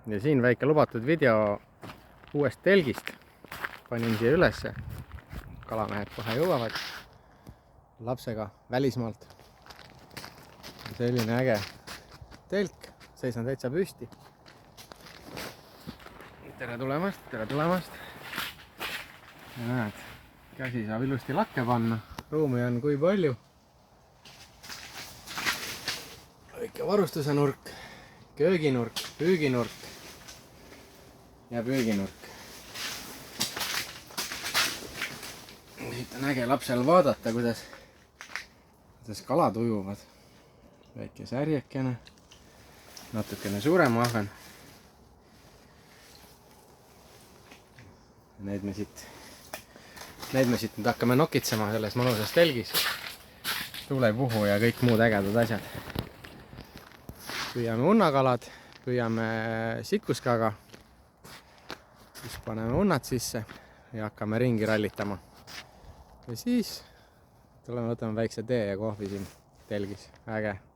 Ja siin väike lubatud video uuest telgist. Panin siia ülesse. Kalamehed kohe jõuavad lapsega välismaalt. Selline äge telk. Seisan täitsa püsti. Tere tulemast, tere tulemast. Ja näed, käsi saab ilusti lakke panna. Ruumi on kui palju. Väike varustuse nurk, kööginurk, püüginurk ja püüginurk. Siit on äge lapsel vaadata, kuidas kalad ujuvad. Väike särjekene, natukene suurem ahven. Need me siit nüüd hakkame nokitsema selles mõnusas telgis. Tuulepuhu ja kõik muud ägedad asjad. Püüame unnakalad, püüame sikuskaga. Siis paneme unnad sisse ja hakkame ringi rallitama. Ja siis tuleme võtame väikse tee ja kohvi siin telgis. Äge.